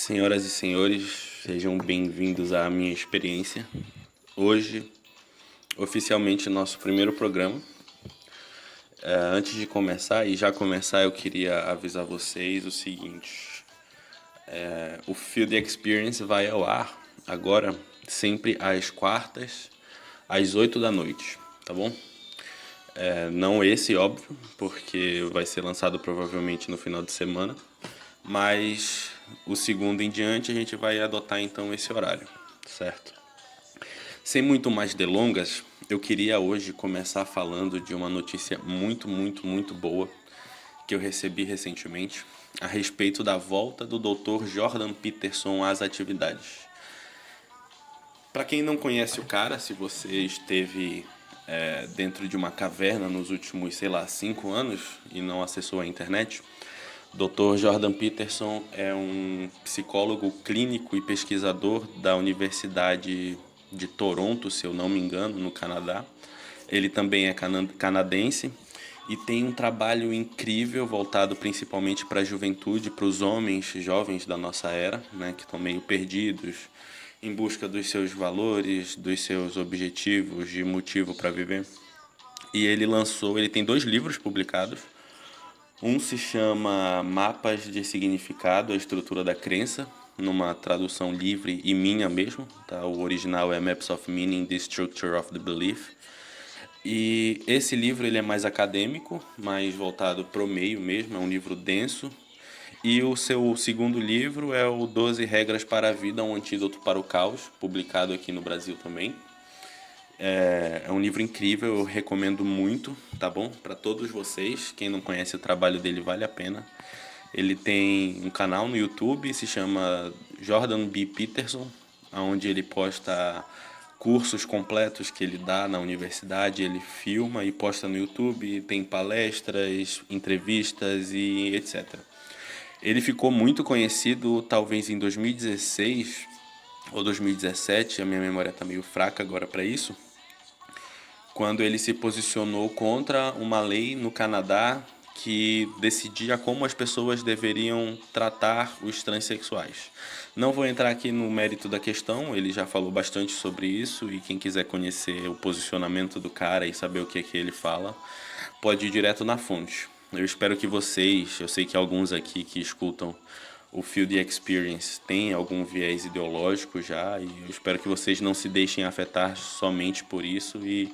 Senhoras e senhores, sejam bem-vindos à minha experiência. Hoje, oficialmente, nosso primeiro programa. Antes de começar, e já começar, eu queria avisar vocês o seguinte: o Field Experience vai ao ar agora, sempre às quartas, às 8 da noite, tá bom? Não esse, óbvio, porque vai ser lançado provavelmente no final de semana, mas o segundo em diante a gente vai adotar então esse horário, certo? Sem muito mais delongas, eu queria hoje começar falando de uma notícia muito boa que eu recebi recentemente a respeito da volta do Dr. Jordan Peterson às atividades. Para quem não conhece o cara, se você esteve dentro de uma caverna nos últimos, sei lá, 5 anos e não acessou a internet, Dr. Jordan Peterson é um psicólogo clínico e pesquisador da Universidade de Toronto, se eu não me engano, no Canadá. Ele também é canadense e tem um trabalho incrível voltado principalmente para a juventude, para os homens jovens da nossa era, né, que estão meio perdidos, em busca dos seus valores, dos seus objetivos, de motivo para viver. E ele tem 2 livros publicados. Um se chama Mapas de Significado, a Estrutura da Crença, numa tradução livre e minha mesmo, tá? O original é Maps of Meaning, The Structure of the Belief. E esse livro ele é mais acadêmico, mais voltado para o meio mesmo, é um livro denso. E o seu segundo livro é o 12 Regras para a Vida, um Antídoto para o Caos, publicado aqui no Brasil também. É um livro incrível, eu recomendo muito, tá bom? Para todos vocês. Quem não conhece o trabalho dele, vale a pena. Ele tem um canal no YouTube, se chama Jordan B. Peterson, onde ele posta cursos completos que ele dá na universidade, ele filma e posta no YouTube, tem palestras, entrevistas e etc. Ele ficou muito conhecido talvez em 2016 ou 2017, a minha memória está meio fraca agora para isso, quando ele se posicionou contra uma lei no Canadá que decidia como as pessoas deveriam tratar os transexuais. Não vou entrar aqui no mérito da questão, ele já falou bastante sobre isso e quem quiser conhecer o posicionamento do cara e saber o que é que ele fala, pode ir direto na fonte. Eu espero que vocês, eu sei que alguns aqui que escutam o Field Experience têm algum viés ideológico já, e eu espero que vocês não se deixem afetar somente por isso e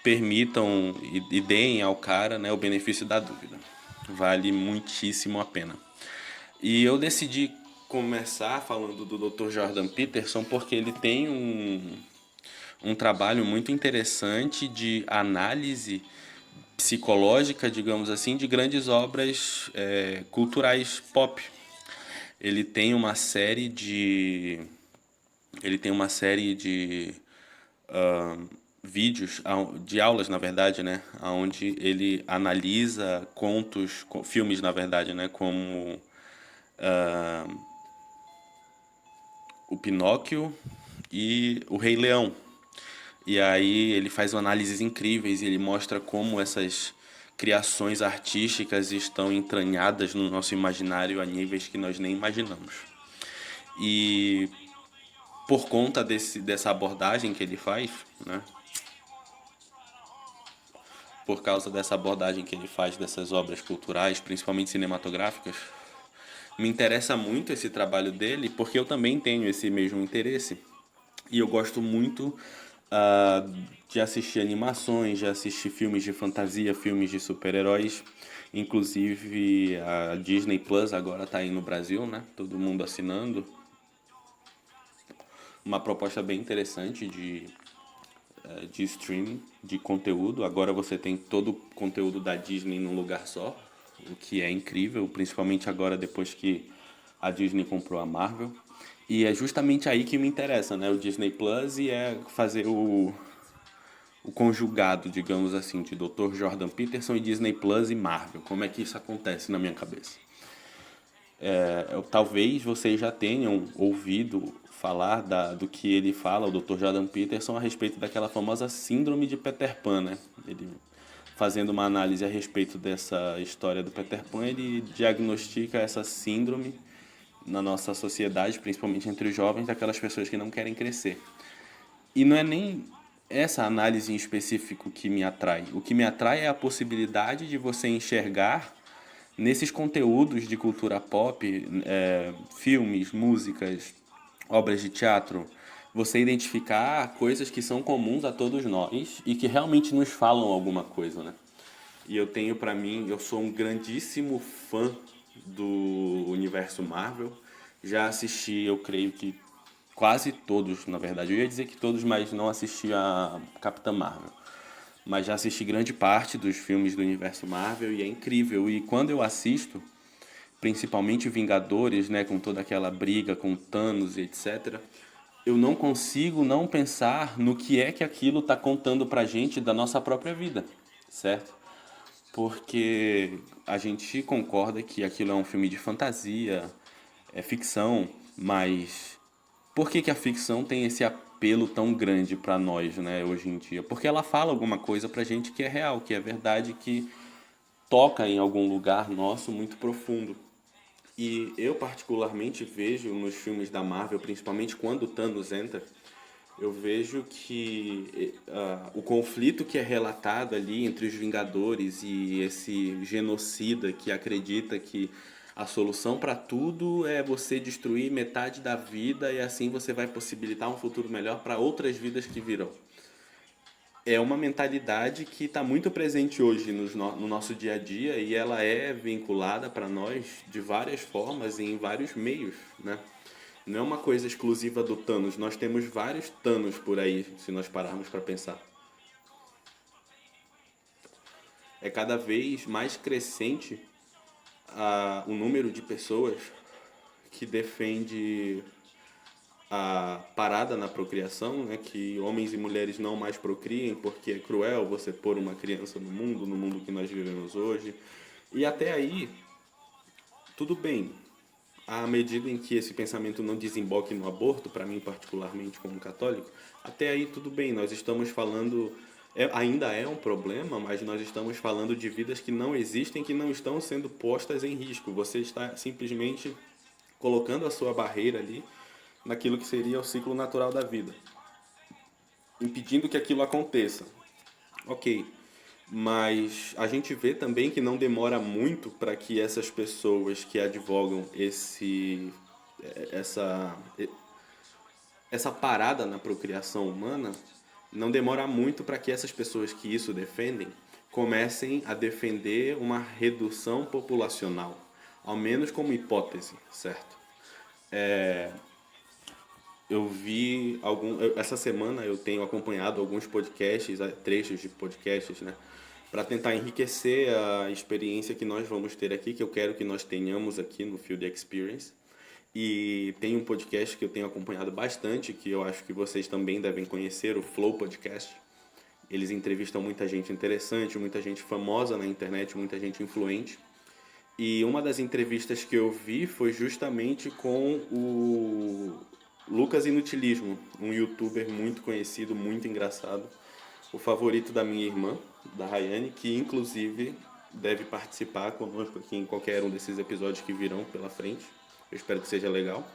permitam e deem ao cara, né, o benefício da dúvida. Vale muitíssimo a pena. E eu decidi começar falando do Dr. Jordan Peterson porque ele tem um trabalho muito interessante de análise psicológica, digamos assim, de grandes obras culturais pop. Ele tem uma série de ele tem uma série de vídeos de aulas, na verdade, né, onde ele analisa contos, filmes, na verdade, né, como o Pinóquio e o Rei Leão. E aí ele faz análises incríveis e ele mostra como essas criações artísticas estão entranhadas no nosso imaginário a níveis que nós nem imaginamos. E por conta dessa abordagem que ele faz, né, por causa dessa abordagem que ele faz dessas obras culturais, principalmente cinematográficas, me interessa muito esse trabalho dele porque eu também tenho esse mesmo interesse. E eu gosto muito de assistir animações, de assistir filmes de fantasia, filmes de super-heróis. Inclusive a Disney Plus agora está aí no Brasil, né? Todo mundo assinando. Uma proposta bem interessante de streaming, de conteúdo. Agora você tem todo o conteúdo da Disney num lugar só, o que é incrível, principalmente agora depois que a Disney comprou a Marvel. E é justamente aí que me interessa, né? O Disney Plus e é fazer o conjugado, digamos assim, de Dr. Jordan Peterson e Disney Plus e Marvel. Como é que isso acontece na minha cabeça? Talvez vocês já tenham ouvido falar do que ele fala, o Dr. Jordan Peterson, a respeito daquela famosa síndrome de Peter Pan, né? Ele, fazendo uma análise a respeito dessa história do Peter Pan, ele diagnostica essa síndrome na nossa sociedade, principalmente entre os jovens, daquelas pessoas que não querem crescer. E não é nem essa análise em específico que me atrai. O que me atrai é a possibilidade de você enxergar nesses conteúdos de cultura pop, filmes, músicas, obras de teatro, você identificar coisas que são comuns a todos nós e que realmente nos falam alguma coisa, né? E eu tenho pra mim, eu sou um grandíssimo fã do universo Marvel. Já assisti, eu creio que quase todos, na verdade. Eu ia dizer que todos, mas não assisti a Capitã Marvel. Mas já assisti grande parte dos filmes do universo Marvel e é incrível. E quando eu assisto, principalmente Vingadores, né, com toda aquela briga com Thanos e etc., eu não consigo não pensar no que é que aquilo está contando pra gente da nossa própria vida, certo? Porque a gente concorda que aquilo é um filme de fantasia, é ficção, mas por que que a ficção tem esse apelo tão grande pra nós, né, hoje em dia? Porque ela fala alguma coisa pra gente que é real, que é verdade, que toca em algum lugar nosso muito profundo. E eu particularmente vejo nos filmes da Marvel, principalmente quando o Thanos entra, eu vejo que o conflito que é relatado ali entre os Vingadores e esse genocida que acredita que a solução para tudo é você destruir metade da vida e assim você vai possibilitar um futuro melhor para outras vidas que virão. É uma mentalidade que está muito presente hoje no nosso dia a dia e ela é vinculada para nós de várias formas e em vários meios, né? Não é uma coisa exclusiva do Thanos, nós temos vários Thanos por aí, se nós pararmos para pensar. É cada vez mais crescente o número de pessoas que defende a parada na procriação, né, que homens e mulheres não mais procriem porque é cruel você pôr uma criança no mundo que nós vivemos hoje. E até aí, tudo bem. À medida em que esse pensamento não desemboque no aborto, para mim particularmente como católico, até aí tudo bem, nós estamos falando, ainda é um problema, mas nós estamos falando de vidas que não existem, que não estão sendo postas em risco. Você está simplesmente colocando a sua barreira ali naquilo que seria o ciclo natural da vida, impedindo que aquilo aconteça. Ok, mas a gente vê também que não demora muito para que essas pessoas que advogam essa, essa parada na procriação humana, não demora muito para que essas pessoas que isso defendem comecem a defender uma redução populacional, ao menos como hipótese, certo? Eu vi essa semana eu tenho acompanhado alguns podcasts, trechos de podcasts, né, para tentar enriquecer a experiência que nós vamos ter aqui, que eu quero que nós tenhamos aqui no Field Experience. E tem um podcast que eu tenho acompanhado bastante, que eu acho que vocês também devem conhecer, o Flow Podcast. Eles entrevistam muita gente interessante, muita gente famosa na internet, muita gente influente. E uma das entrevistas que eu vi foi justamente com o Lucas Inutilismo, um youtuber muito conhecido, muito engraçado, o favorito da minha irmã, da Rayane, que inclusive deve participar conosco aqui em qualquer um desses episódios que virão pela frente. Eu espero que seja legal.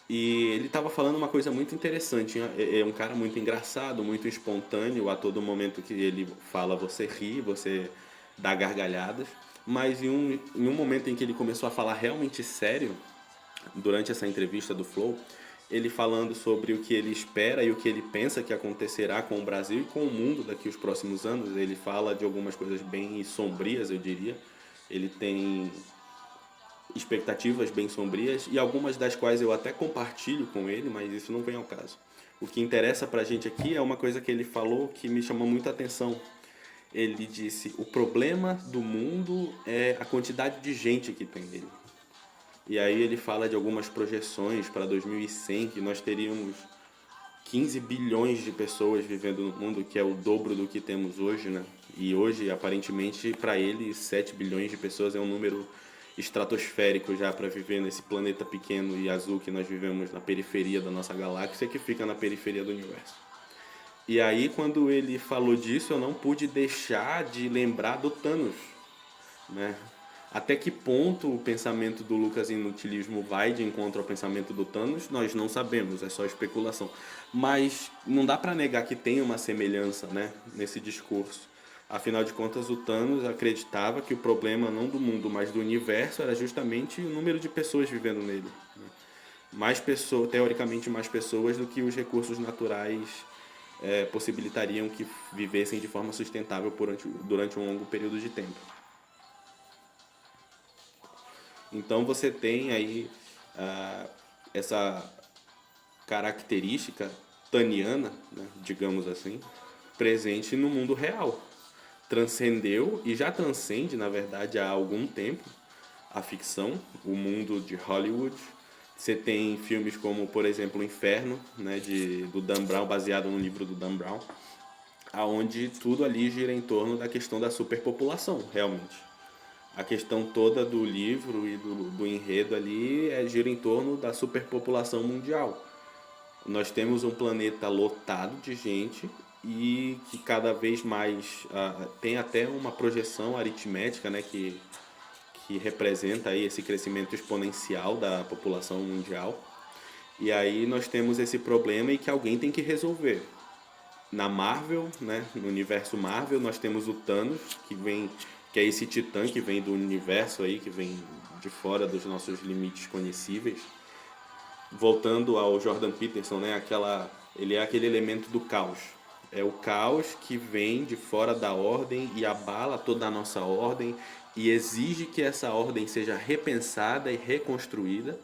E ele estava falando uma coisa muito interessante. É um cara muito engraçado, muito espontâneo. A todo momento que ele fala, você ri, você dá gargalhadas. Mas em um momento em que ele começou a falar realmente sério, durante essa entrevista do Flow, ele falando sobre o que ele espera e o que ele pensa que acontecerá com o Brasil e com o mundo daqui os próximos anos. Ele fala de algumas coisas bem sombrias, eu diria. Ele tem expectativas bem sombrias e algumas das quais eu até compartilho com ele, mas isso não vem ao caso. O que interessa pra gente aqui é uma coisa que ele falou que me chamou muita atenção. Ele disse: o problema do mundo é a quantidade de gente que tem nele. E aí ele fala de algumas projeções para 2100, que nós teríamos 15 bilhões de pessoas vivendo no mundo, que é o dobro do que temos hoje, né? E hoje, aparentemente, para ele, 7 bilhões de pessoas é um número estratosférico já para viver nesse planeta pequeno e azul que nós vivemos na periferia da nossa galáxia, que fica na periferia do universo. E aí, quando ele falou disso, eu não pude deixar de lembrar do Thanos, né? Até que ponto o pensamento do Lucas Inutilismo vai de encontro ao pensamento do Thanos, nós não sabemos, é só especulação. Mas não dá para negar que tem uma semelhança, né, nesse discurso. Afinal de contas, o Thanos acreditava que o problema não do mundo, mas do universo era justamente o número de pessoas vivendo nele. Mais pessoas, teoricamente mais pessoas do que os recursos naturais possibilitariam que vivessem de forma sustentável durante um longo período de tempo. Então você tem aí essa característica taniana, né, digamos assim, presente no mundo real. Transcendeu e já transcende, na verdade, há algum tempo a ficção, o mundo de Hollywood. Você tem filmes como, por exemplo, O Inferno, né, do Dan Brown, baseado no livro do Dan Brown, aonde tudo ali gira em torno da questão da superpopulação, realmente. A questão toda do livro e do enredo ali gira em torno da superpopulação mundial. Nós temos um planeta lotado de gente e que cada vez mais tem até uma projeção aritmética, né, que representa aí esse crescimento exponencial da população mundial. E aí nós temos esse problema e que alguém tem que resolver. Na Marvel, né, no universo Marvel, nós temos o Thanos, que é esse titã que vem do universo aí, que vem de fora dos nossos limites conhecíveis. Voltando ao Jordan Peterson, né, ele é aquele elemento do caos. É o caos que vem de fora da ordem e abala toda a nossa ordem e exige que essa ordem seja repensada e reconstruída.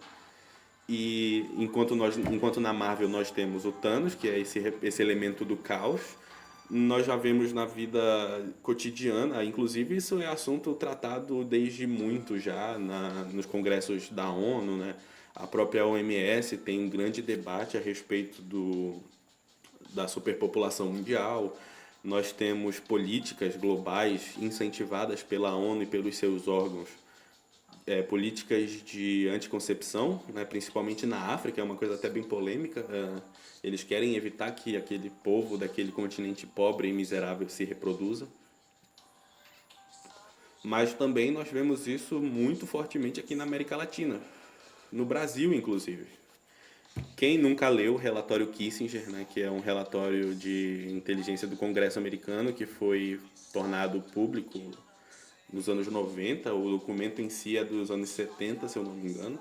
E enquanto na Marvel nós temos o Thanos, que é esse elemento do caos, nós já vemos na vida cotidiana, inclusive isso é assunto tratado desde muito já nos congressos da ONU, né? A própria OMS tem um grande debate a respeito da superpopulação mundial. Nós temos políticas globais incentivadas pela ONU e pelos seus órgãos, políticas de anticoncepção, né, principalmente na África, é uma coisa até bem polêmica. Eles querem evitar que aquele povo daquele continente pobre e miserável se reproduza. Mas também nós vemos isso muito fortemente aqui na América Latina, no Brasil inclusive. Quem nunca leu o relatório Kissinger, né, que é um relatório de inteligência do Congresso americano que foi tornado público nos anos 90, o documento em si é dos anos 70, se eu não me engano,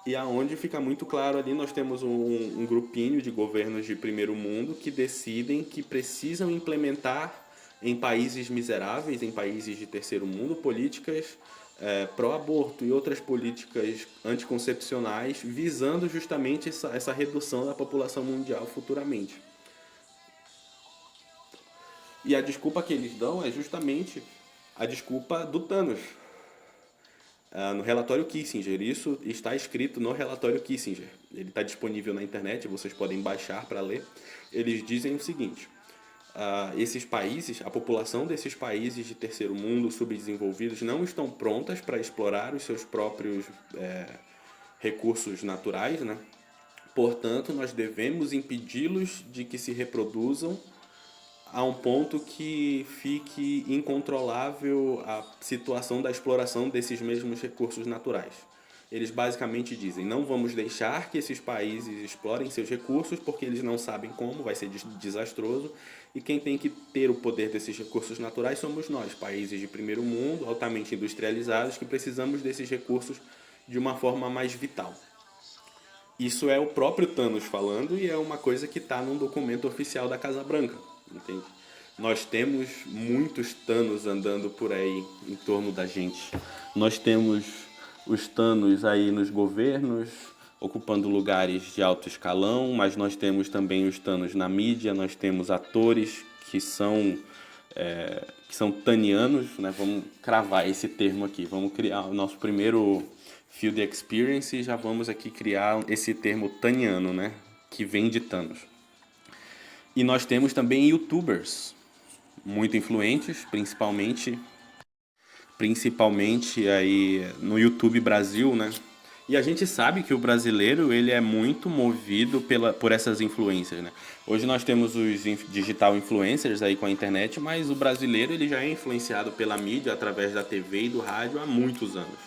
e aonde fica muito claro ali, nós temos um grupinho de governos de primeiro mundo que decidem que precisam implementar em países miseráveis, em países de terceiro mundo, políticas pró-aborto e outras políticas anticoncepcionais visando justamente essa redução da população mundial futuramente. E a desculpa que eles dão é justamente a desculpa do Thanos. No relatório Kissinger, isso está escrito no relatório Kissinger. Ele está disponível na internet, vocês podem baixar para ler. Eles dizem o seguinte: esses países, a população desses países de terceiro mundo subdesenvolvidos não estão prontas para explorar os seus próprios recursos naturais, né? Portanto, nós devemos impedi-los de que se reproduzam a um ponto que fique incontrolável a situação da exploração desses mesmos recursos naturais. Eles basicamente dizem: não vamos deixar que esses países explorem seus recursos porque eles não sabem como, vai ser desastroso, e quem tem que ter o poder desses recursos naturais somos nós, países de primeiro mundo, altamente industrializados, que precisamos desses recursos de uma forma mais vital. Isso é o próprio Thanos falando e é uma coisa que está num documento oficial da Casa Branca. Entende? Nós temos muitos Thanos andando por aí em torno da gente. Nós temos os Thanos aí nos governos, ocupando lugares de alto escalão, mas nós temos também os Thanos na mídia, nós temos atores que são tanianos, né? Vamos cravar esse termo aqui, vamos criar o nosso primeiro Field Experience e já vamos aqui criar esse termo taniano, né? Que vem de Thanos. E nós temos também youtubers muito influentes, principalmente aí no YouTube Brasil, né? E a gente sabe que o brasileiro ele é muito movido por essas influências, né? Hoje nós temos os digital influencers aí com a internet, mas o brasileiro ele já é influenciado pela mídia através da TV e do rádio há muitos anos.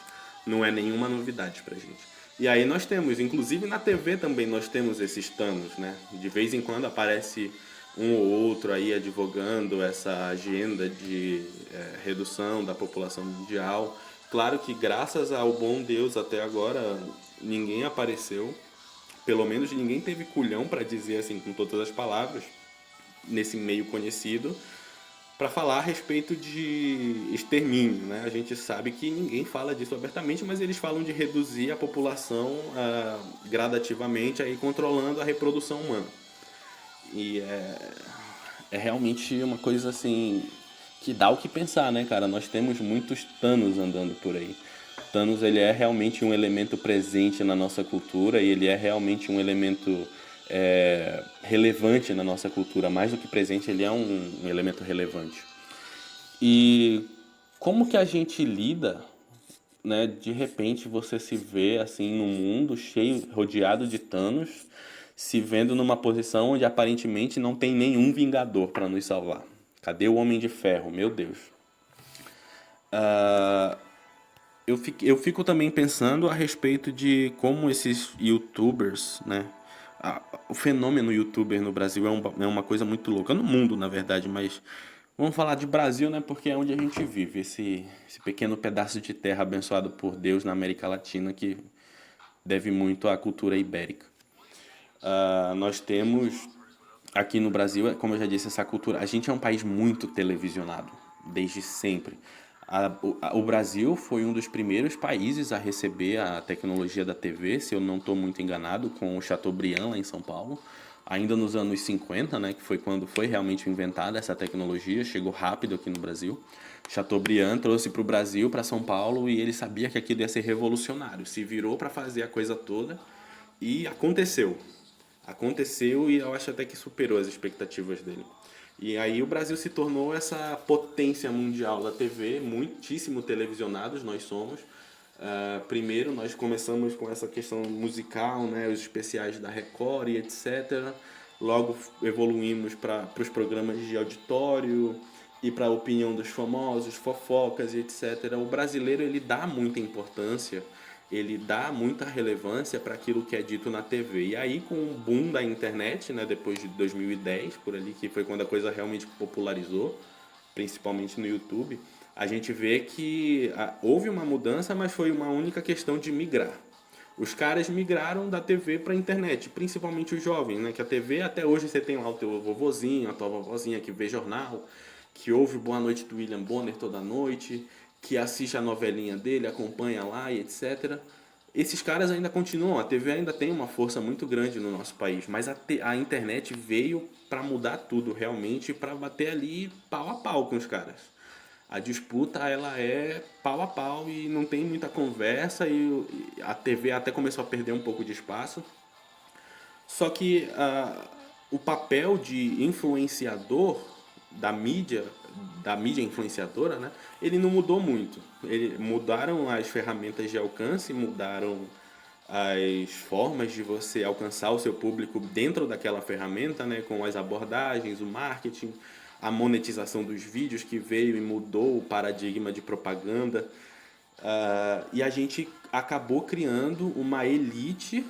Não é nenhuma novidade pra gente. E aí nós temos, inclusive na TV também nós temos esses Thanos, né? De vez em quando aparece um ou outro aí advogando essa agenda de redução da população mundial. Claro que graças ao bom Deus até agora ninguém apareceu, pelo menos ninguém teve culhão para dizer assim com todas as palavras nesse meio conhecido para falar a respeito de extermínio, né? A gente sabe que ninguém fala disso abertamente, mas eles falam de reduzir a população gradativamente, aí controlando a reprodução humana. E é realmente uma coisa assim que dá o que pensar, né, cara? Nós temos muitos Thanos andando por aí. Thanos ele é realmente um elemento presente na nossa cultura e ele é realmente um elemento relevante na nossa cultura. Mais do que presente, ele é um elemento relevante. E como que a gente lida, né? De repente você se vê assim num mundo cheio, rodeado de Thanos, se vendo numa posição onde aparentemente não tem nenhum Vingador para nos salvar. Cadê o Homem de Ferro? Meu Deus. Eu fico também pensando a respeito de como esses YouTubers, né? O fenômeno YouTuber no Brasil é uma coisa muito louca. No mundo, na verdade, mas vamos falar de Brasil, né? Porque é onde a gente vive, esse pequeno pedaço de terra abençoado por Deus na América Latina que deve muito à cultura ibérica. Nós temos aqui no Brasil, como eu já disse, essa cultura. A gente é um país muito televisionado, desde sempre. O Brasil foi um dos primeiros países a receber a tecnologia da TV, se eu não estou muito enganado, com o Chateaubriand lá em São Paulo, ainda nos anos 50, né, que foi quando foi realmente inventada essa tecnologia, chegou rápido aqui no Brasil. Chateaubriand trouxe para o Brasil, para São Paulo, e ele sabia que aquilo ia ser revolucionário, se virou para fazer a coisa toda e aconteceu. Aconteceu e eu acho até que superou as expectativas dele. E aí o Brasil se tornou essa potência mundial da TV, muitíssimo televisionados nós somos. Primeiro nós começamos com essa questão musical, né, os especiais da Record e etc. Logo evoluímos para os programas de auditório e para a opinião dos famosos, fofocas e etc. O brasileiro ele dá muita importância, ele dá muita relevância para aquilo que é dito na TV. E aí com o boom da internet, né, depois de 2010, por ali, que foi quando a coisa realmente popularizou, principalmente no YouTube, a gente vê que houve uma mudança, mas foi uma única questão de migrar. Os caras migraram da TV para a internet, principalmente os jovens, né? Que a TV até hoje você tem lá o teu vovozinho, a tua vovozinha que vê jornal, que ouve Boa Noite do William Bonner toda noite, que assiste a novelinha dele, acompanha lá e etc. Esses caras ainda continuam, a TV ainda tem uma força muito grande no nosso país, mas a internet veio para mudar tudo realmente, para bater ali pau a pau com os caras. A disputa ela é pau a pau e não tem muita conversa e a TV até começou a perder um pouco de espaço. Só que o papel de influenciador da mídia influenciadora, né, ele não mudou muito. Mudaram as ferramentas de alcance, mudaram as formas de você alcançar o seu público dentro daquela ferramenta, né, com as abordagens, o marketing, a monetização dos vídeos que veio e mudou o paradigma de propaganda. E a gente acabou criando uma elite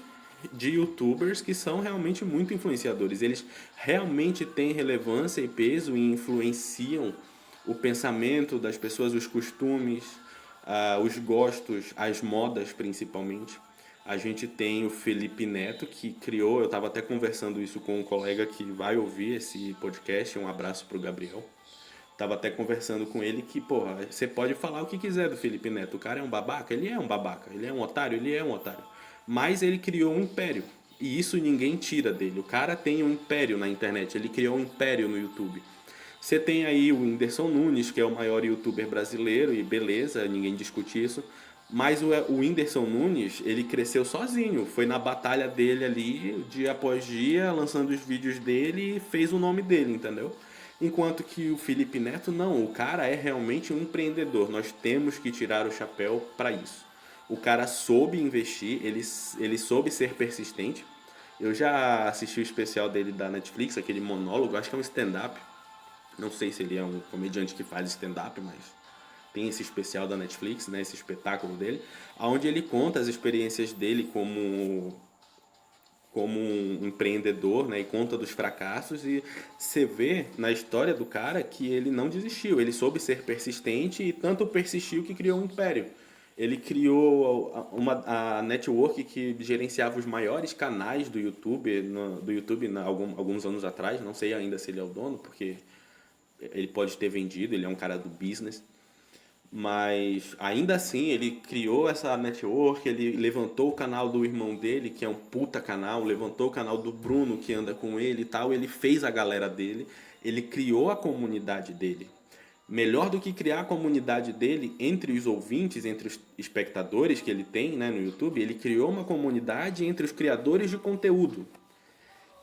de YouTubers que são realmente muito influenciadores. Eles realmente têm relevância e peso e influenciam o pensamento das pessoas, os costumes, os gostos, as modas principalmente. A gente tem o Felipe Neto, que criou, eu estava até conversando isso com um colega que vai ouvir esse podcast, um abraço para o Gabriel. Tava até conversando com ele que, porra, você pode falar o que quiser do Felipe Neto. O cara é um babaca? Ele é um babaca. Ele é um otário? Ele é um otário. Mas ele criou um império. E isso ninguém tira dele. O cara tem um império na internet. Ele criou um império no YouTube. Você tem aí o Whindersson Nunes, que é o maior youtuber brasileiro, e beleza, ninguém discute isso. Mas o Whindersson Nunes, ele cresceu sozinho. Foi na batalha dele ali, dia após dia, lançando os vídeos dele e fez o nome dele, entendeu? Enquanto que o Felipe Neto, não. O cara é realmente um empreendedor. Nós temos que tirar o chapéu para isso. O cara soube investir, ele soube ser persistente. Eu já assisti o especial dele da Netflix, aquele monólogo, acho que é um stand-up. Não sei se ele é um comediante que faz stand-up, mas tem esse especial da Netflix, né, esse espetáculo dele, onde ele conta as experiências dele como um empreendedor, né, e conta dos fracassos, e você vê na história do cara que ele não desistiu, ele soube ser persistente e tanto persistiu que criou um império. Ele criou a network que gerenciava os maiores canais do YouTube, alguns anos atrás, não sei ainda se ele é o dono, porque ele pode ter vendido, ele é um cara do business. Mas ainda assim ele criou essa network, ele levantou o canal do irmão dele, que é um puta canal, levantou o canal do Bruno, que anda com ele e tal, ele fez a galera dele, ele criou a comunidade dele. Melhor do que criar a comunidade dele entre os ouvintes, entre os espectadores que ele tem, né, no YouTube, ele criou uma comunidade entre os criadores de conteúdo.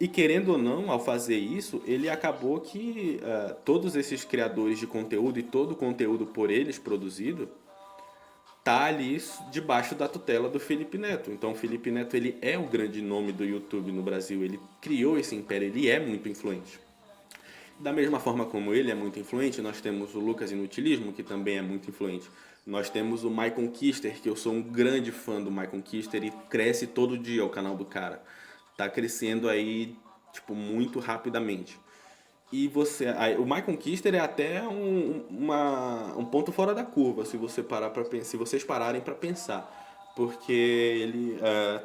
E querendo ou não, ao fazer isso, ele acabou que todos esses criadores de conteúdo e todo o conteúdo por eles produzido tá ali debaixo da tutela do Felipe Neto. Então o Felipe Neto ele é o grande nome do YouTube no Brasil, ele criou esse império, ele é muito influente. Da mesma forma como ele é muito influente, nós temos o Lucas Inutilismo, que também é muito influente. Nós temos o Michael Kister, que eu sou um grande fã do Michael Kister e cresce todo dia o canal do cara. Tá crescendo aí, tipo, muito rapidamente. E o Michael Kister é até um ponto fora da curva, se você parar para pensar, se vocês pararem para pensar, porque ele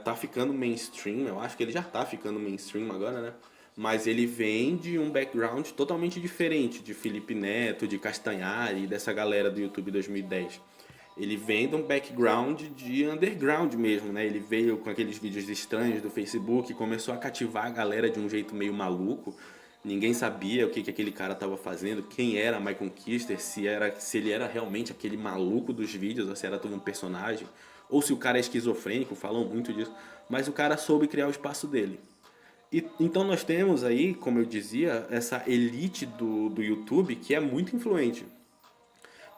tá ficando mainstream, eu acho que ele já tá ficando mainstream agora, né? Mas ele vem de um background totalmente diferente de Felipe Neto, de Castanhari e dessa galera do YouTube 2010. Ele vem de um background de underground mesmo, né? Ele veio com aqueles vídeos estranhos do Facebook, começou a cativar a galera de um jeito meio maluco. Ninguém sabia o que aquele cara estava fazendo, quem era Michael Kister, se ele era realmente aquele maluco dos vídeos, ou se era todo um personagem, ou se o cara é esquizofrênico, falam muito disso. Mas o cara soube criar o espaço dele. Então nós temos aí, como eu dizia, essa elite do YouTube que é muito influente.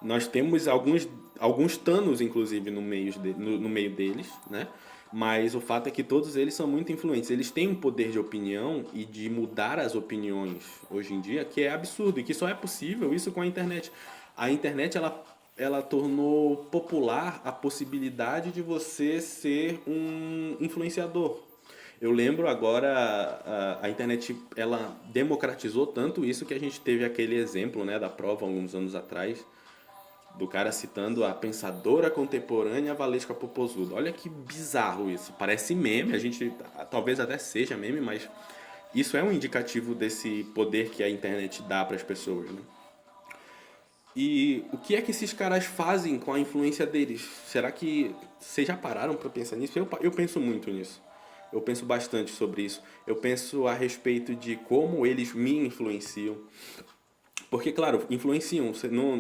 Nós temos alguns Thanos, inclusive, no meio deles, né? Mas o fato é que todos eles são muito influentes. Eles têm um poder de opinião e de mudar as opiniões hoje em dia que é absurdo e que só é possível isso com a internet. A internet, ela tornou popular a possibilidade de você ser um influenciador. Eu lembro agora, a internet, ela democratizou tanto isso que a gente teve aquele exemplo, né, da prova alguns anos atrás, do cara citando a pensadora contemporânea Valesca Popozuda. Olha que bizarro isso. Parece meme, a gente talvez até seja meme, mas isso é um indicativo desse poder que a internet dá para as pessoas, né? E o que é que esses caras fazem com a influência deles? Será que vocês já pararam para pensar nisso? Eu penso muito nisso. Eu penso bastante sobre isso. Eu penso a respeito de como eles me influenciam. Porque, claro, influenciam.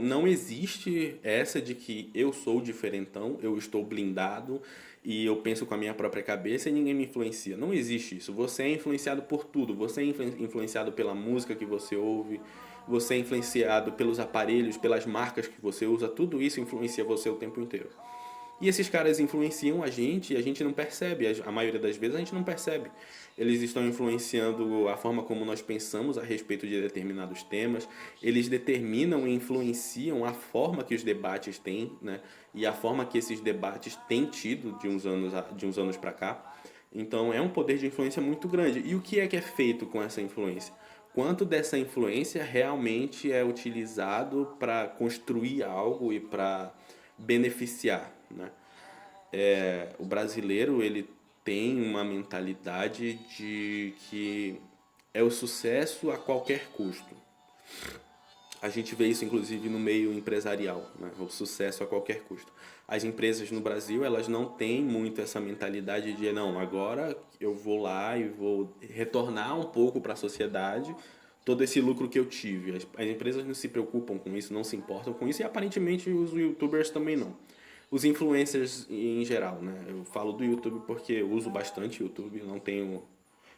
Não existe essa de que eu sou diferentão, eu estou blindado e eu penso com a minha própria cabeça e ninguém me influencia. Não existe isso. Você é influenciado por tudo. Você é influenciado pela música que você ouve, você é influenciado pelos aparelhos, pelas marcas que você usa. Tudo isso influencia você o tempo inteiro. E esses caras influenciam a gente e a gente não percebe. A maioria das vezes a gente não percebe. Eles estão influenciando a forma como nós pensamos a respeito de determinados temas. Eles determinam e influenciam a forma que os debates têm, né? E a forma que esses debates têm tido de uns anos para cá. Então é um poder de influência muito grande. E o que é feito com essa influência? Quanto dessa influência realmente é utilizado para construir algo e para beneficiar, né? O brasileiro ele tem uma mentalidade de que é o sucesso a qualquer custo. A gente vê isso inclusive no meio empresarial, né? O sucesso a qualquer custo. As empresas no Brasil elas não têm muito essa mentalidade de não, agora eu vou lá e vou retornar um pouco para a sociedade todo esse lucro que eu tive. As empresas não se preocupam com isso, não se importam com isso e aparentemente os YouTubers também não. Os influencers em geral, né? Eu falo do YouTube porque eu uso bastante YouTube, não tenho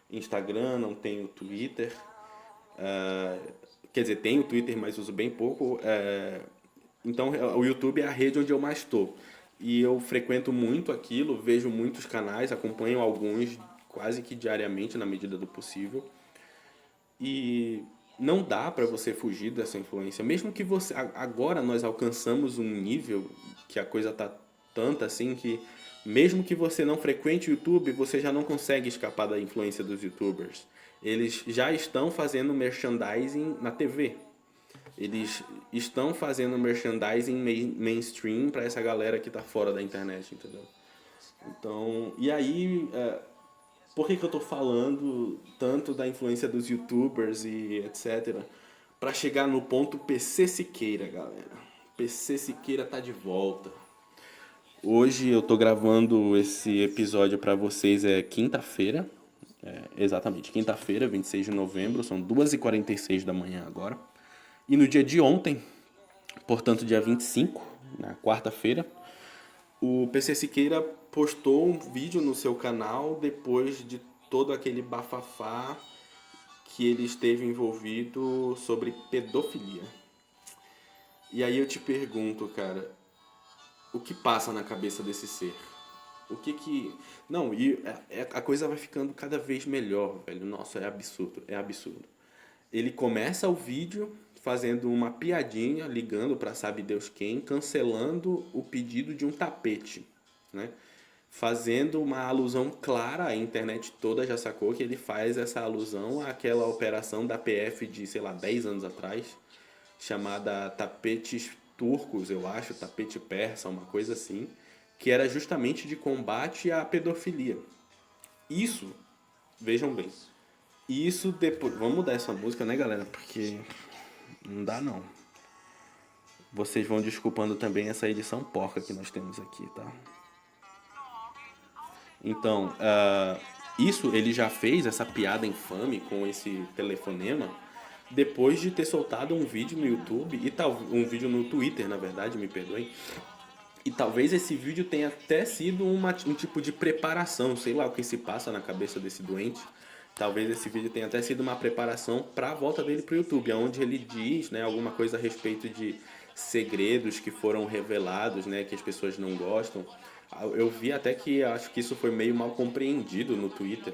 Instagram, não tenho Twitter. Quer dizer, tenho Twitter, mas uso bem pouco. Então, o YouTube é a rede onde eu mais estou. e eu frequento muito aquilo, vejo muitos canais, acompanho alguns quase que diariamente na medida do possível. E não dá para você fugir dessa influência. Mesmo que você. Agora nós alcançamos um nível que a coisa tá tanta assim que. Mesmo que você não frequente o YouTube, você já não consegue escapar da influência dos YouTubers. Eles já estão fazendo merchandising na TV. Eles estão fazendo merchandising mainstream para essa galera que tá fora da internet, entendeu? Então, e aí, por que eu tô falando tanto da influência dos YouTubers e etc? Para chegar no ponto PC Siqueira, galera. PC Siqueira tá de volta. Hoje eu tô gravando esse episódio para vocês, é quinta-feira. Exatamente, quinta-feira, 26 de novembro, são 2h46 da manhã agora. E no dia de ontem, portanto dia 25, na quarta-feira, o PC Siqueira postou um vídeo no seu canal depois de todo aquele bafafá que ele esteve envolvido sobre pedofilia. E aí eu te pergunto, cara, o que passa na cabeça desse ser? O que que... Não, e a coisa vai ficando cada vez melhor, velho. Nossa, é absurdo, é absurdo. Ele começa o vídeo fazendo uma piadinha, ligando para sabe Deus quem, cancelando o pedido de um tapete, né? Fazendo uma alusão clara, a internet toda já sacou que ele faz essa alusão àquela operação da PF de, sei lá, 10 anos atrás, chamada tapetes turcos, eu acho, tapete persa, uma coisa assim, que era justamente de combate à pedofilia. Isso, vejam bem, isso depois... Vamos mudar essa música, né, galera? Porque não dá, não. Vocês vão desculpando também essa edição porca que nós temos aqui, tá? Então, isso ele já fez, essa piada infame com esse telefonema, depois de ter soltado um vídeo no YouTube, um vídeo no Twitter, na verdade, me perdoem. E talvez esse vídeo tenha até sido um tipo de preparação, sei lá o que se passa na cabeça desse doente. Talvez esse vídeo tenha até sido uma preparação para a volta dele para o YouTube, onde ele diz, né, alguma coisa a respeito de segredos que foram revelados, né, que as pessoas não gostam. Eu vi até que acho que isso foi meio mal compreendido no Twitter.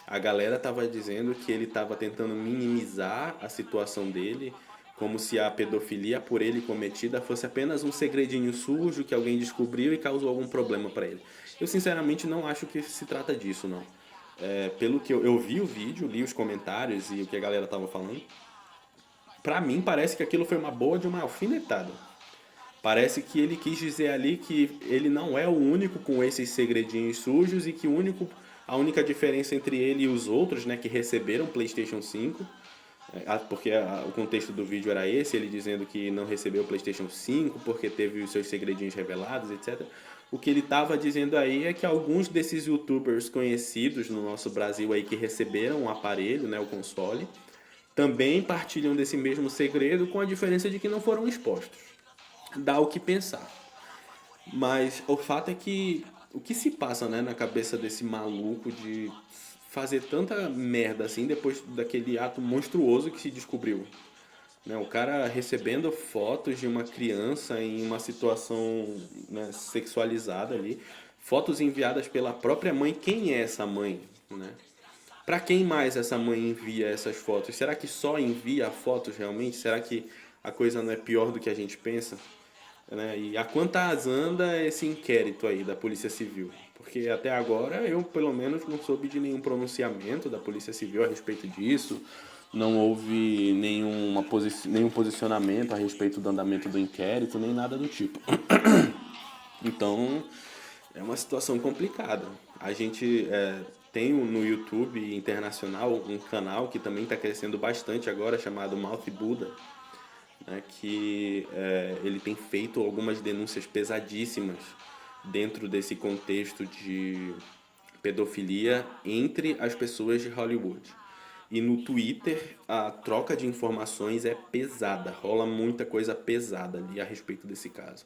A galera tava dizendo que ele tava tentando minimizar a situação dele, como se a pedofilia por ele cometida fosse apenas um segredinho sujo que alguém descobriu e causou algum problema para ele. Eu sinceramente não acho que se trata disso, não. Pelo que eu vi o vídeo, li os comentários e o que a galera tava falando, pra mim parece que aquilo foi uma boa de uma alfinetada. Parece que ele quis dizer ali que ele não é o único com esses segredinhos sujos e que a única diferença entre ele e os outros, né, que receberam PlayStation 5, porque o contexto do vídeo era esse, ele dizendo que não recebeu o PlayStation 5 porque teve os seus segredinhos revelados, etc. O que ele estava dizendo aí é que alguns desses YouTubers conhecidos no nosso Brasil aí que receberam o aparelho, né, o console, também partilham desse mesmo segredo, com a diferença de que não foram expostos. Dá o que pensar. Mas o fato é que o que se passa, né, na cabeça desse maluco de fazer tanta merda assim depois daquele ato monstruoso que se descobriu, né? O cara recebendo fotos de uma criança em uma situação, né, sexualizada ali, fotos enviadas pela própria mãe. Quem é essa mãe, né? Pra quem mais essa mãe envia essas fotos? Será que só envia fotos realmente? Será que a coisa não é pior do que a gente pensa? Né? E a quantas anda esse inquérito aí da Polícia Civil? Porque até agora eu, pelo menos, não soube de nenhum pronunciamento da Polícia Civil a respeito disso. Não houve nenhum posicionamento a respeito do andamento do inquérito, nem nada do tipo. Então, é uma situação complicada. A gente tem no YouTube internacional um canal que também está crescendo bastante agora, chamado Mouth Buddha, né, que ele tem feito algumas denúncias pesadíssimas dentro desse contexto de pedofilia entre as pessoas de Hollywood. E no Twitter a troca de informações é pesada, rola muita coisa pesada ali a respeito desse caso.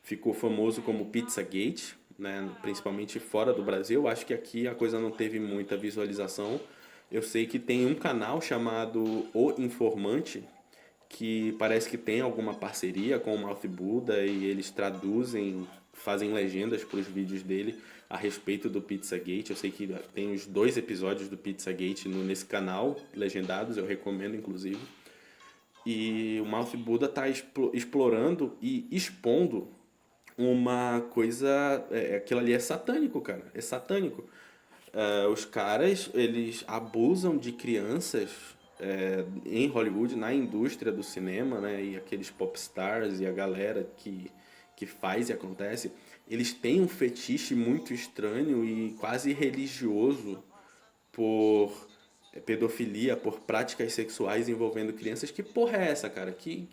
Ficou famoso como Pizzagate, né, principalmente fora do Brasil. Acho que aqui a coisa não teve muita visualização. Eu sei que tem um canal chamado O Informante, que parece que tem alguma parceria com o Mouth Buddha e eles traduzem fazem legendas para os vídeos dele a respeito do Pizzagate. Eu sei que tem os 2 episódios do Pizzagate nesse canal, legendados, eu recomendo inclusive. E o Mouth Buddha está explorando e expondo uma coisa. Aquilo ali é satânico, cara. É satânico. Os caras, eles abusam de crianças em Hollywood, na indústria do cinema, né? E aqueles popstars e a galera que faz e acontece, eles têm um fetiche muito estranho e quase religioso por pedofilia, por práticas sexuais envolvendo crianças. Que porra é essa, cara? Que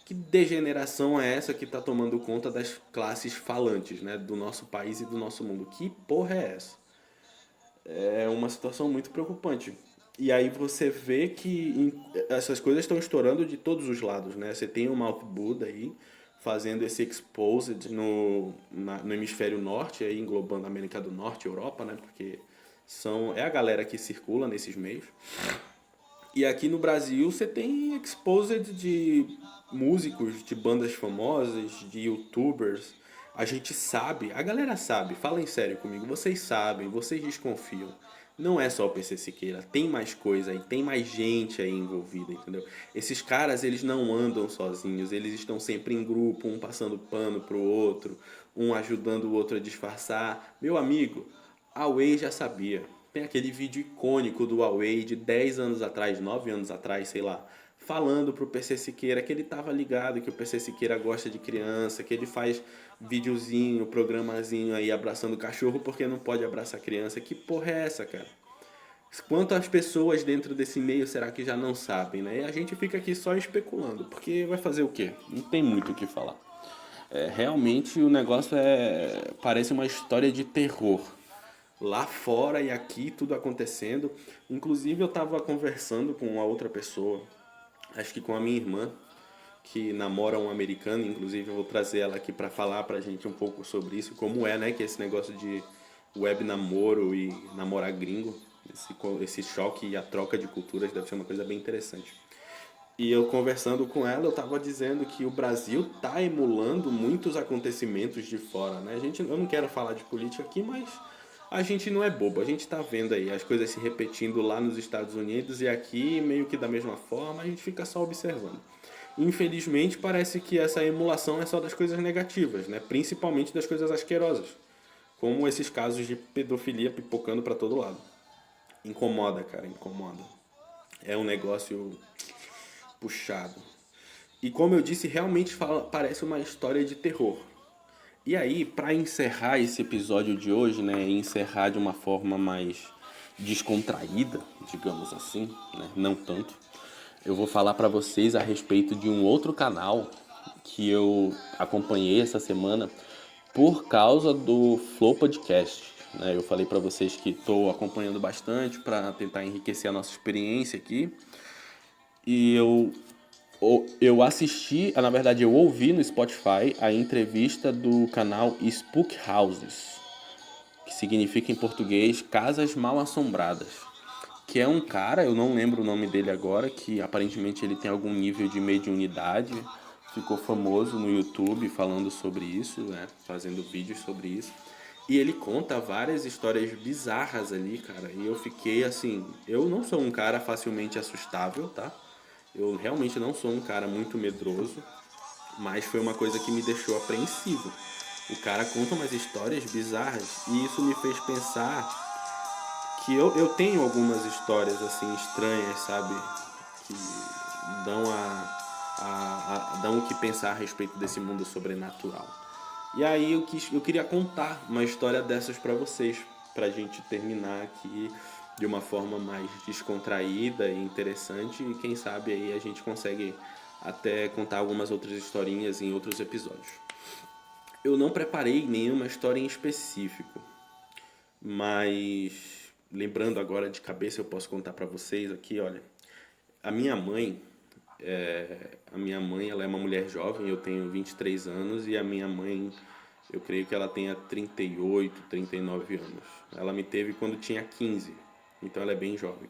degeneração é essa que está tomando conta das classes falantes, né? Do nosso país e do nosso mundo? Que porra é essa? É uma situação muito preocupante. E aí você vê que essas coisas estão estourando de todos os lados, né? Você tem o Mouth Buddha aí fazendo esse exposed no hemisfério norte, aí englobando a América do Norte e Europa, né? Porque é a galera que circula nesses meios. E aqui no Brasil você tem exposed de músicos, de bandas famosas, de youtubers. A gente sabe, a galera sabe, falem sério comigo, vocês sabem, vocês desconfiam. Não é só o PC Siqueira, tem mais coisa aí, tem mais gente aí envolvida, entendeu? Esses caras, eles não andam sozinhos, eles estão sempre em grupo, um passando pano pro outro, um ajudando o outro a disfarçar. Meu amigo, a Huawei já sabia. Tem aquele vídeo icônico do Huawei de 10 anos atrás, 9 anos atrás, sei lá, falando pro PC Siqueira que ele tava ligado, que o PC Siqueira gosta de criança, que ele faz videozinho, programazinho aí abraçando cachorro porque não pode abraçar criança. Que porra é essa, cara? Quantas pessoas dentro desse meio será que já não sabem, né? E a gente fica aqui só especulando, porque vai fazer o quê? Não tem muito o que falar. Realmente o negócio parece uma história de terror. Lá fora e aqui tudo acontecendo. Inclusive eu estava conversando com uma outra pessoa, acho que com a minha irmã, que namora um americano. Inclusive eu vou trazer ela aqui para falar pra gente um pouco sobre isso, como é, né, que esse negócio de web namoro e namorar gringo, esse choque e a troca de culturas deve ser uma coisa bem interessante. E eu conversando com ela, eu estava dizendo que o Brasil está emulando muitos acontecimentos de fora, né? Eu não quero falar de política aqui, mas a gente não é bobo. A gente está vendo aí as coisas se repetindo lá nos Estados Unidos e aqui meio que da mesma forma, a gente fica só observando. Infelizmente, parece que essa emulação é só das coisas negativas, né? Principalmente das coisas asquerosas, como esses casos de pedofilia pipocando para todo lado. Incomoda, cara, incomoda. É um negócio puxado. E como eu disse, realmente parece uma história de terror. E aí, para encerrar esse episódio de hoje, né, encerrar de uma forma mais descontraída, digamos assim, né, não tanto, eu vou falar para vocês a respeito de um outro canal que eu acompanhei essa semana por causa do Flow Podcast. Né? Eu falei para vocês que estou acompanhando bastante para tentar enriquecer a nossa experiência aqui. E eu assisti, na verdade eu ouvi no Spotify a entrevista do canal Spook Houses, que significa em português Casas Mal Assombradas, que é um cara, eu não lembro o nome dele agora, que aparentemente ele tem algum nível de mediunidade, ficou famoso no YouTube falando sobre isso, né, fazendo vídeos sobre isso. E ele conta várias histórias bizarras ali, cara, e eu fiquei assim, eu não sou um cara facilmente assustável, tá? Eu realmente não sou um cara muito medroso, mas foi uma coisa que me deixou apreensivo. O cara conta umas histórias bizarras e isso me fez pensar que eu tenho algumas histórias assim estranhas, sabe? Que dão dão o que pensar a respeito desse mundo sobrenatural. E aí eu queria contar uma história dessas pra vocês, pra gente terminar aqui de uma forma mais descontraída e interessante, e quem sabe aí a gente consegue até contar algumas outras historinhas em outros episódios. Eu não preparei nenhuma história em específico, mas lembrando agora de cabeça eu posso contar pra vocês aqui, olha. A minha mãe, ela é uma mulher jovem, eu tenho 23 anos e a minha mãe, eu creio que ela tenha 38, 39 anos. Ela me teve quando tinha 15, então ela é bem jovem.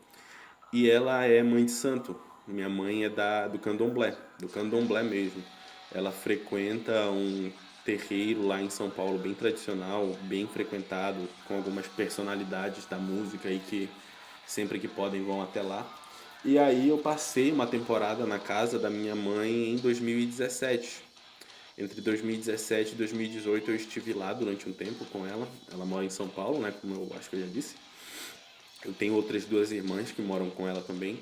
E ela é mãe de santo. Minha mãe é do candomblé mesmo. Ela frequenta um terreiro lá em São Paulo, bem tradicional, bem frequentado, com algumas personalidades da música aí que sempre que podem vão até lá. E aí eu passei uma temporada na casa da minha mãe em 2017. Entre 2017 e 2018 eu estive lá durante um tempo com ela. Ela mora em São Paulo, né, como eu acho que eu já disse. Eu tenho outras duas irmãs que moram com ela também.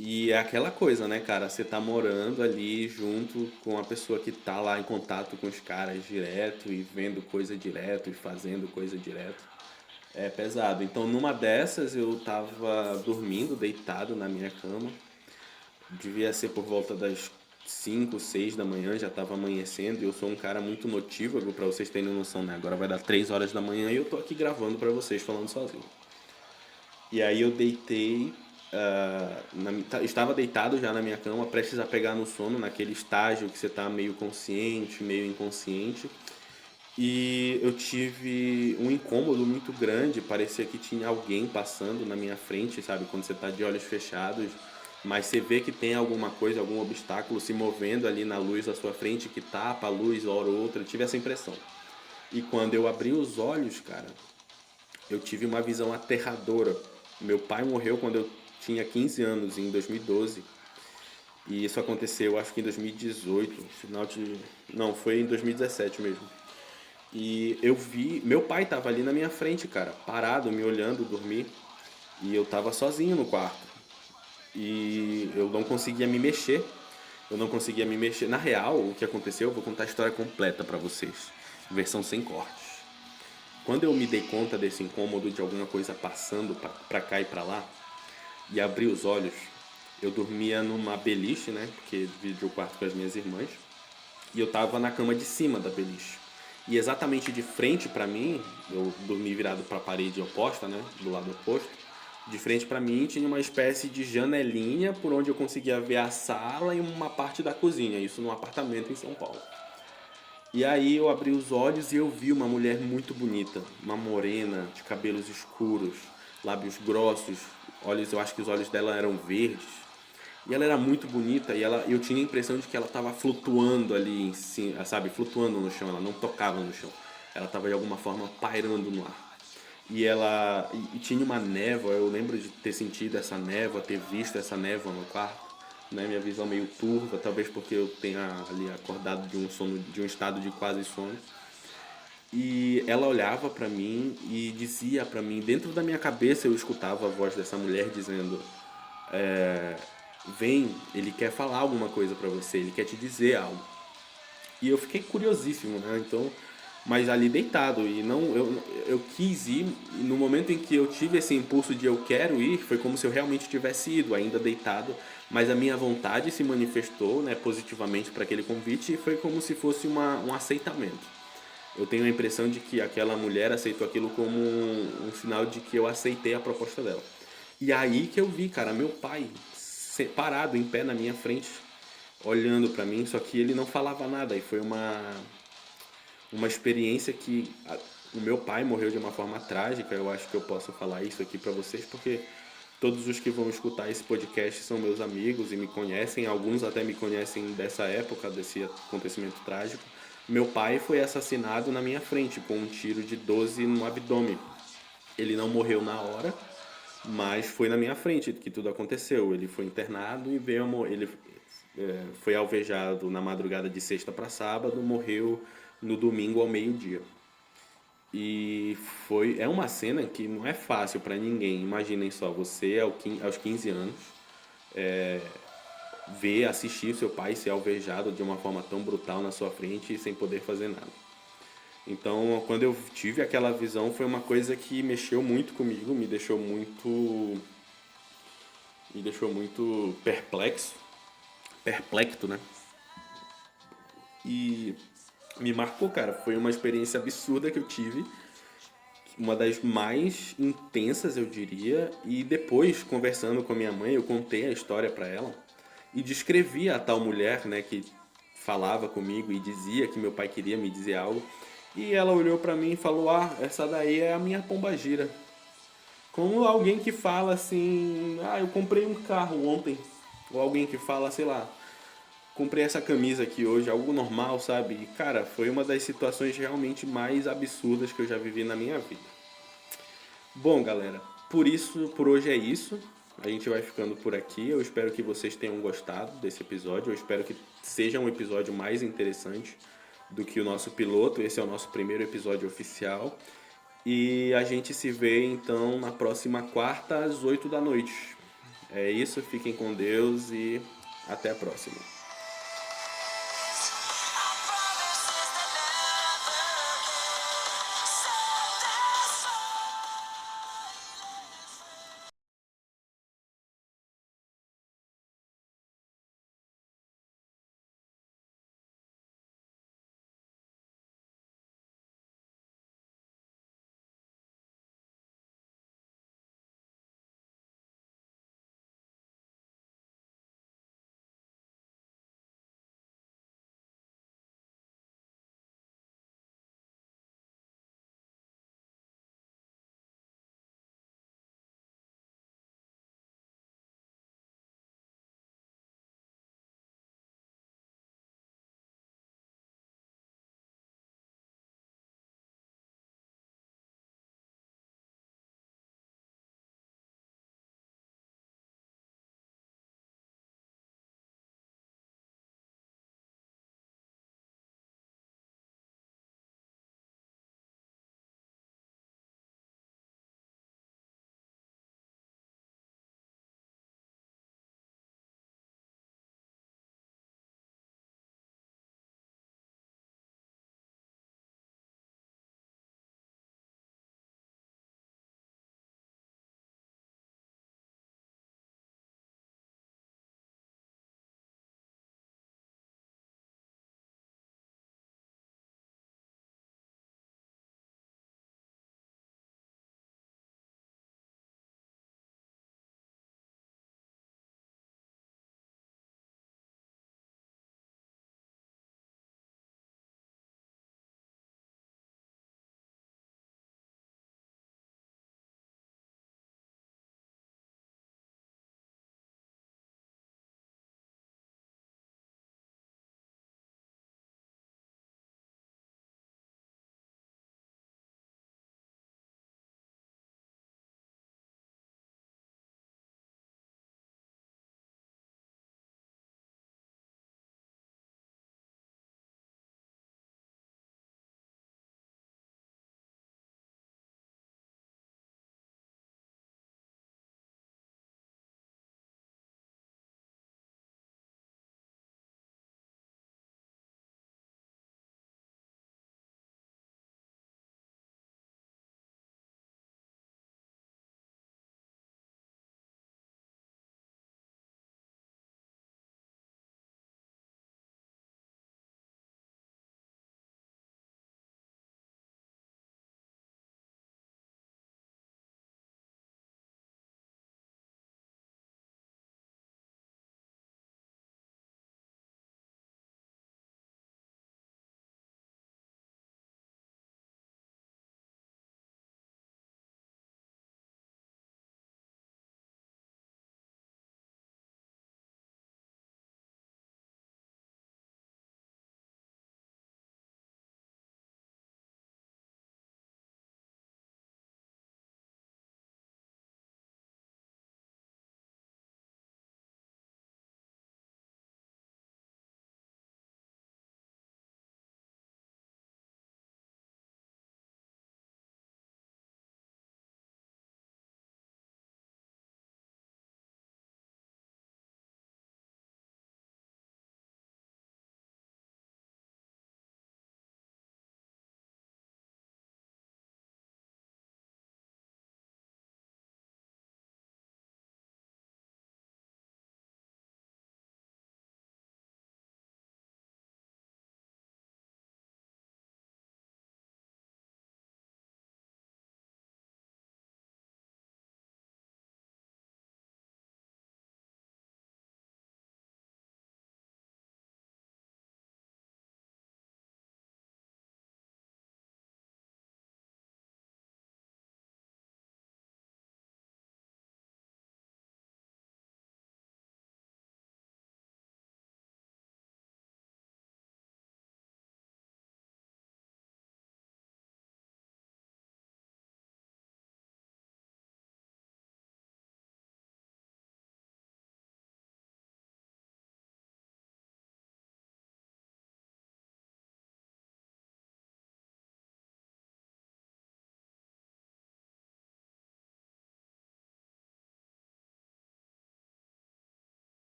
E é aquela coisa, né, cara? Você tá morando ali junto com a pessoa que tá lá em contato com os caras direto e vendo coisa direto e fazendo coisa direto. É pesado. Então, numa dessas, eu tava dormindo, deitado na minha cama. Devia ser por volta das 5, 6 da manhã, já tava amanhecendo. E eu sou um cara muito notívago, pra vocês terem noção, né? Agora vai dar 3 horas da manhã e eu tô aqui gravando pra vocês, falando sozinho. E aí eu deitei, estava deitado já na minha cama, prestes a pegar no sono, naquele estágio que você tá meio consciente, meio inconsciente. E eu tive um incômodo muito grande, parecia que tinha alguém passando na minha frente, sabe? Quando você tá de olhos fechados, mas você vê que tem alguma coisa, algum obstáculo se movendo ali na luz à sua frente que tapa a luz hora ou outra. Eu tive essa impressão. E quando eu abri os olhos, cara, eu tive uma visão aterradora. Meu pai morreu quando eu tinha 15 anos, em 2012. E isso aconteceu, acho que em 2018, final de... Não, foi em 2017 mesmo. E eu vi... Meu pai tava ali na minha frente, cara, parado, me olhando dormir. E eu tava sozinho no quarto. E eu não conseguia me mexer. Eu não conseguia me mexer. Na real, o que aconteceu, eu vou contar a história completa pra vocês. Versão sem cortes. Quando eu me dei conta desse incômodo de alguma coisa passando pra cá e pra lá, e abri os olhos, eu dormia numa beliche, né? Porque dividi o quarto com as minhas irmãs, e eu tava na cama de cima da beliche. E exatamente de frente pra mim, eu dormi virado pra parede oposta, né? Do lado oposto. De frente pra mim tinha uma espécie de janelinha por onde eu conseguia ver a sala e uma parte da cozinha, isso num apartamento em São Paulo. E aí eu abri os olhos e eu vi uma mulher muito bonita, uma morena, de cabelos escuros, lábios grossos, olhos, eu acho que os olhos dela eram verdes. E ela era muito bonita e eu tinha a impressão de que ela estava flutuando ali em cima, sabe, flutuando no chão, ela não tocava no chão. Ela estava de alguma forma pairando no ar. E tinha uma névoa, eu lembro de ter sentido essa névoa, ter visto essa névoa no quarto, né? Minha visão meio turva, talvez porque eu tenha ali acordado de um sono, de um estado de quase sono. E ela olhava pra mim e dizia pra mim, dentro da minha cabeça eu escutava a voz dessa mulher dizendo: vem, ele quer falar alguma coisa pra você, ele quer te dizer algo. E eu fiquei curiosíssimo, né? Então, mas ali deitado e não eu quis ir e no momento em que eu tive esse impulso de eu quero ir, foi como se eu realmente tivesse ido, ainda deitado, mas a minha vontade se manifestou, né, positivamente para aquele convite e foi como se fosse um aceitamento. Eu tenho a impressão de que aquela mulher aceitou aquilo como um sinal de que eu aceitei a proposta dela. E aí que eu vi, cara, meu pai parado em pé na minha frente, olhando pra mim, só que ele não falava nada e foi uma experiência que o meu pai morreu de uma forma trágica. Eu acho que eu posso falar isso aqui pra vocês porque todos os que vão escutar esse podcast são meus amigos e me conhecem, alguns até me conhecem dessa época, desse acontecimento trágico. Meu pai foi assassinado na minha frente com um tiro de 12 no abdômen. Ele não morreu na hora, mas foi na minha frente que tudo aconteceu. Ele foi internado e ele foi alvejado na madrugada de sexta para sábado, morreu no domingo ao meio-dia. E é uma cena que não é fácil para ninguém. Imaginem só, você aos 15 anos ver, assistir seu pai ser alvejado de uma forma tão brutal na sua frente e sem poder fazer nada. Então, quando eu tive aquela visão, foi uma coisa que mexeu muito comigo, me deixou muito perplexo, né? E me marcou, cara. Foi uma experiência absurda que eu tive, uma das mais intensas, eu diria. E depois, conversando com a minha mãe, eu contei a história pra ela e descrevi a tal mulher, né, que falava comigo e dizia que meu pai queria me dizer algo. E ela olhou pra mim e falou: "Ah, essa daí é a minha pombagira". Como alguém que fala assim: "Ah, eu comprei um carro ontem". Ou alguém que fala, sei lá, comprei essa camisa aqui hoje, algo normal, sabe? E, cara, foi uma das situações realmente mais absurdas que eu já vivi na minha vida. Bom, galera, por hoje é isso. A gente vai ficando por aqui. Eu espero que vocês tenham gostado desse episódio. Eu espero que seja um episódio mais interessante do que o nosso piloto. Esse é o nosso primeiro episódio oficial. E a gente se vê então na próxima quarta às 8 da noite. É isso, fiquem com Deus e até a próxima.